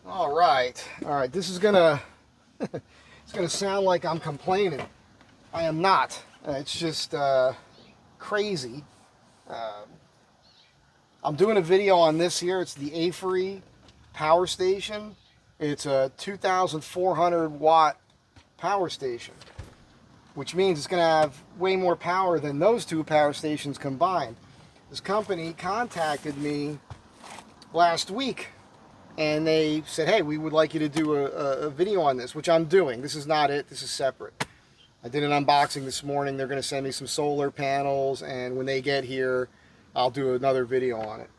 All right. This is gonna it's gonna sound like I'm complaining. I am not. It's just crazy. Uh, I'm doing a video on this here. It's the Avery power station. It's a 2,400 watt power station, which means it's gonna have way more power than those two power stations combined. This company contacted me last week and they said, hey, we would like you to do a video on this, which I'm doing. This is not it, this is separate. I did an unboxing this morning. They're going to send me some solar panels, and when they get here, I'll do another video on it.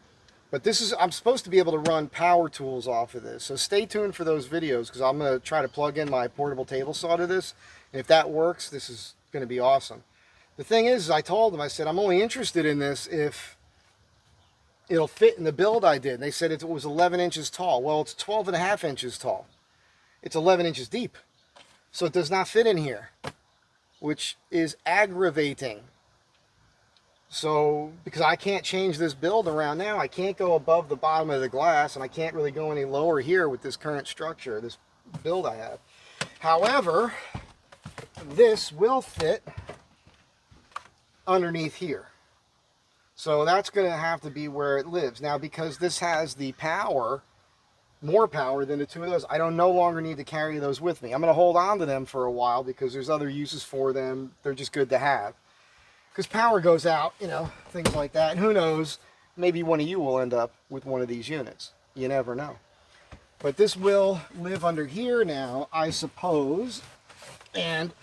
But this is, I'm supposed to be able to run power tools off of this, so stay tuned for those videos, because I'm going to try to plug in my portable table saw to this, and if that works, this is going to be awesome. The thing is, I told them, I said, I'm only interested in this if it'll fit in the build I did. And they said it was 11 inches tall. Well, it's 12.5 inches tall. It's 11 inches deep. So it does not fit in here, which is aggravating. So, because I can't change this build around now, I can't go above the bottom of the glass, and I can't really go any lower here with this current structure, this build I have. However, this will fit underneath here. So that's going to have to be where it lives. Now, because this has the power, more power than the two of those, I don't no longer need to carry those with me. I'm going to hold on to them for a while because there's other uses for them. They're just good to have. Because power goes out, you know, things like that. And who knows, maybe one of you will end up with one of these units. You never know. But this will live under here now, I suppose. And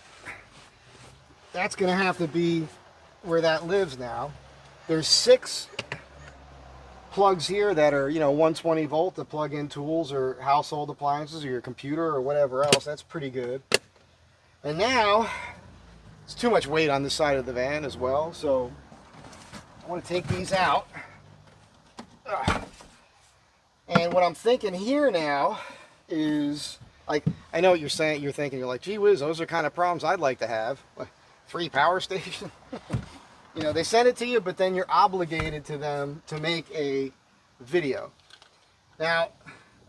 that's going to have to be where that lives now. There's 6 plugs here that are, you know, 120 volt to plug in tools or household appliances or your computer or whatever else. That's pretty good. And now, it's too much weight on this side of the van as well, so I want to take these out. And what I'm thinking here now is, like, I know what you're saying, you're thinking, you're like, gee whiz, those are kind of problems I'd like to have. Like, free power station? You know, they send it to you, but then you're obligated to them to make a video. Now,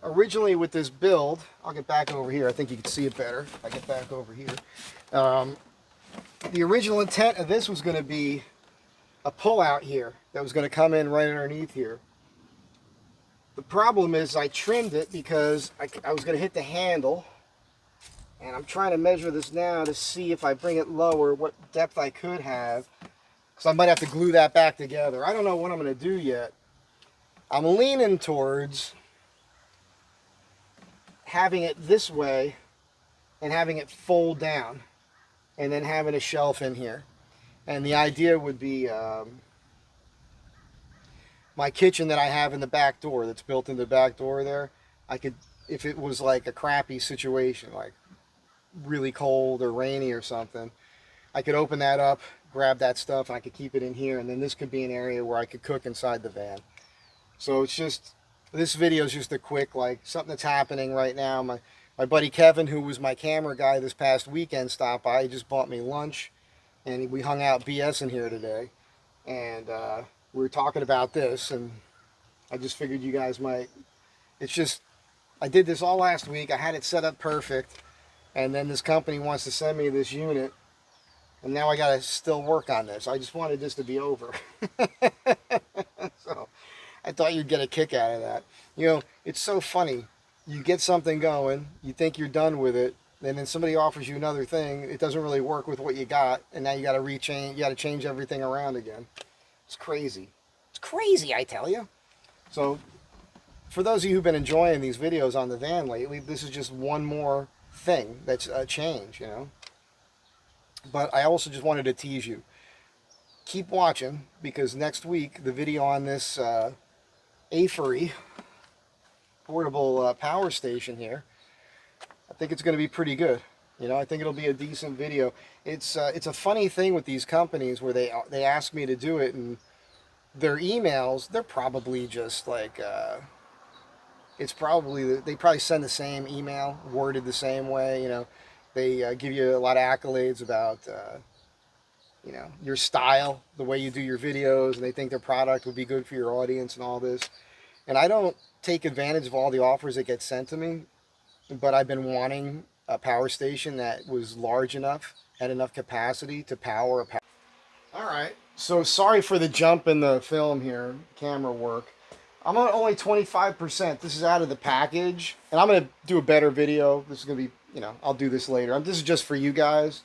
originally with this build, I'll get back over here. I think you can see it better if I get back over here. The original intent of this was going to be a pull-out here that was going to come in right underneath here. The problem is I trimmed it because I was going to hit the handle, and I'm trying to measure this now to see if I bring it lower, what depth I could have. So I might have to glue that back together. I don't know what I'm going to do yet. I'm leaning towards having it this way and having it fold down and then having a shelf in here. And the idea would be my kitchen that I have in the back door, that's built in the back door there, I could, if it was like a crappy situation, like really cold or rainy or something, I could open that up, grab that stuff, and I could keep it in here, and then this could be an area where I could cook inside the van. So it's just, this video is just a quick, like, something that's happening right now. My buddy Kevin, who was my camera guy this past weekend, stopped by. He just bought me lunch, and we hung out BS in here today, and we were talking about this, and I just figured you guys might, it's just, I did this all last week. I had it set up perfect, and then this company wants to send me this unit, and now I got to still work on this. I just wanted this to be over. So I thought you'd get a kick out of that. You know, it's so funny. You get something going, you think you're done with it, and then somebody offers you another thing. It doesn't really work with what you got, and now you got to change everything around again. It's crazy. It's crazy, I tell you. So for those of you who've been enjoying these videos on the van lately, this is just one more thing that's a change, you know. But I also just wanted to tease you. Keep watching, because next week, the video on this Avery portable power station here, I think it's going to be pretty good. You know, I think it'll be a decent video. It's a funny thing with these companies where they ask me to do it, and their emails, they're probably just like, they probably send the same email, worded the same way, you know. They give you a lot of accolades about, you know, your style, the way you do your videos, and they think their product would be good for your audience and all this. And I don't take advantage of all the offers that get sent to me, but I've been wanting a power station that was large enough, had enough capacity to power a power. All right, so sorry for the jump in the film here, camera work. I'm on only 25%. This is out of the package, and I'm going to do a better video. This is going to be, you know, I'll do this later. This is just for you guys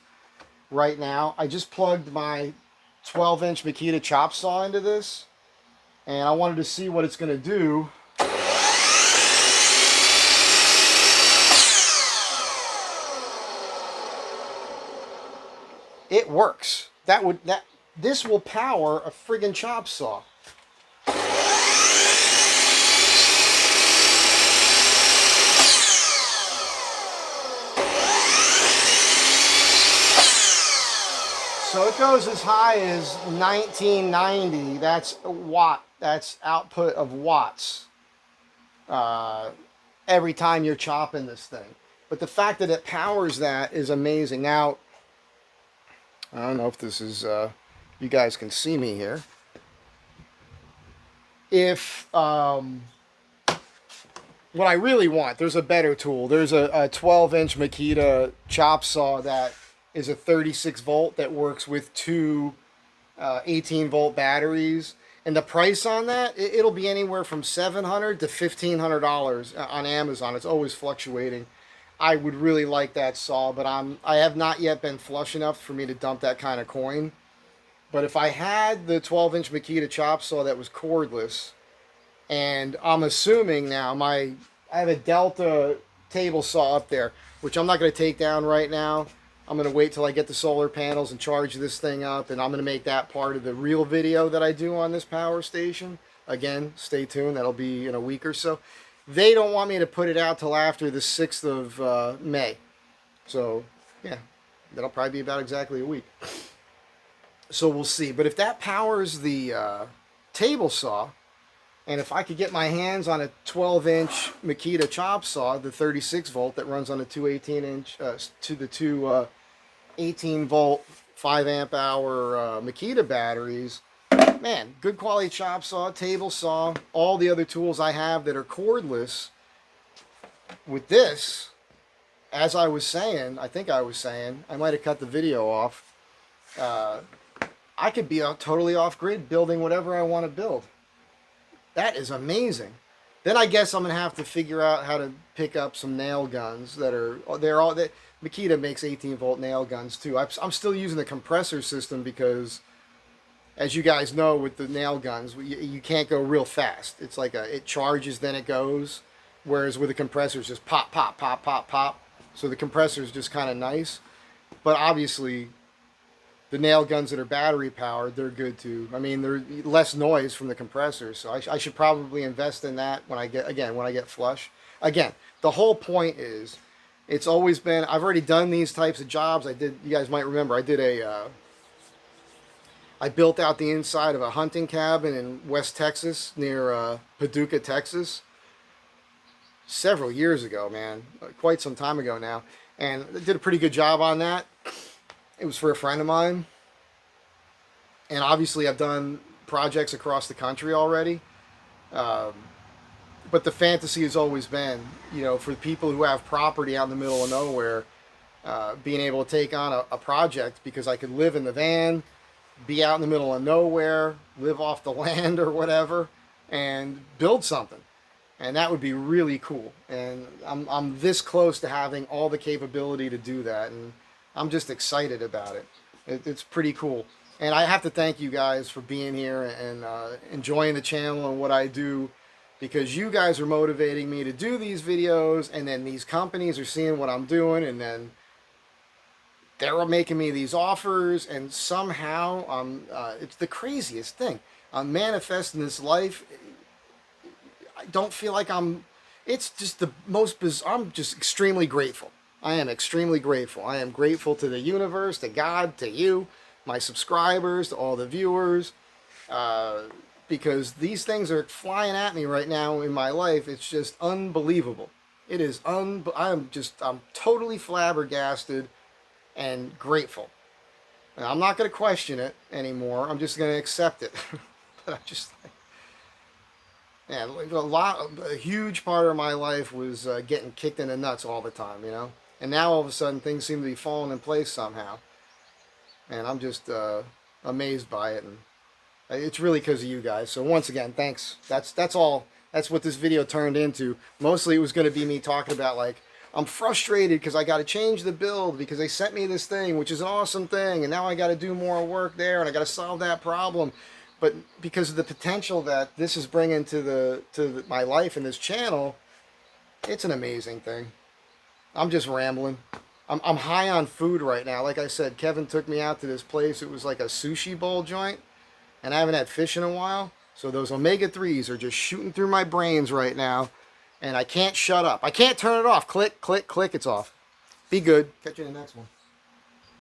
right now. I just plugged my 12-inch Makita chop saw into this, and I wanted to see what it's going to do. It works. This will power a friggin' chop saw. So it goes as high as 1990. That's a watt. That's output of watts every time you're chopping this thing. But the fact that it powers that is amazing. Now, I don't know if this is, you guys can see me here. If, what I really want, there's a better tool. There's a 12-inch Makita chop saw that is a 36 volt that works with two 18-volt batteries. And the price on that, it'll be anywhere from $700 to $1,500 on Amazon. It's always fluctuating. I would really like that saw, but I have not yet been flush enough for me to dump that kind of coin. But if I had the 12-inch Makita chop saw that was cordless, and I'm assuming now I have a Delta table saw up there, which I'm not going to take down right now. I'm going to wait till I get the solar panels and charge this thing up, and I'm going to make that part of the real video that I do on this power station. Again, stay tuned. That'll be in a week or so. They don't want me to put it out till after the 6th of May. So, yeah, that'll probably be about exactly a week. So we'll see. But if that powers the table saw, and if I could get my hands on a 12-inch Makita chop saw, the 36 volt that runs on the two 18-inch to the two 18-volt 5 amp hour Makita batteries, man, good quality chop saw, table saw, all the other tools I have that are cordless. With this, as I was saying, I think I was saying, I might have cut the video off, I could be totally off-grid building whatever I want to build. That is amazing. Then I guess I'm going to have to figure out how to pick up some nail guns that are, Makita makes 18-volt nail guns too. I'm still using the compressor system because, as you guys know, with the nail guns, you can't go real fast. It's like it charges, then it goes. Whereas with the compressors, just pop, pop, pop, pop, pop. So the compressor is just kind of nice. But obviously, the nail guns that are battery powered, they're good too. I mean, they're less noise from the compressor. So I should probably invest in that when I get flush. Again, the whole point is, it's always been, I've already done these types of jobs. You guys might remember, I did I built out the inside of a hunting cabin in West Texas near Paducah, Texas. Several years ago, man. Quite some time ago now. And I did a pretty good job on that. It was for a friend of mine. And obviously I've done projects across the country already. But the fantasy has always been, you know, for people who have property out in the middle of nowhere, being able to take on a project, because I could live in the van, be out in the middle of nowhere, live off the land or whatever, and build something. And that would be really cool. And I'm this close to having all the capability to do that. And I'm just excited about it. It's pretty cool. And I have to thank you guys for being here and enjoying the channel and what I do, because you guys are motivating me to do these videos, and then these companies are seeing what I'm doing, and then they're making me these offers, and somehow it's the craziest thing. I'm manifesting this life. I don't feel like it's just the most bizarre. I'm just extremely grateful. I am extremely grateful. I am grateful to the universe, to God, to you, my subscribers, to all the viewers, because these things are flying at me right now in my life. It's just unbelievable. It is I'm totally flabbergasted and grateful. And I'm not going to question it anymore. I'm just going to accept it. But Yeah, like a huge part of my life was getting kicked in the nuts all the time, you know. And now all of a sudden things seem to be falling in place somehow, and I'm just amazed by it. And it's really because of you guys. So once again, thanks. That's all. That's what this video turned into. Mostly it was going to be me talking about, like, I'm frustrated because I got to change the build because they sent me this thing, which is an awesome thing, and now I got to do more work there, and I got to solve that problem. But because of the potential that this is bringing to my life and this channel, it's an amazing thing. I'm just rambling. I'm high on food right now. Like I said, Kevin took me out to this place. It was like a sushi bowl joint, and I haven't had fish in a while. So those omega-3s are just shooting through my brains right now, and I can't shut up. I can't turn it off. Click, click, click, it's off. Be good. Catch you in the next one.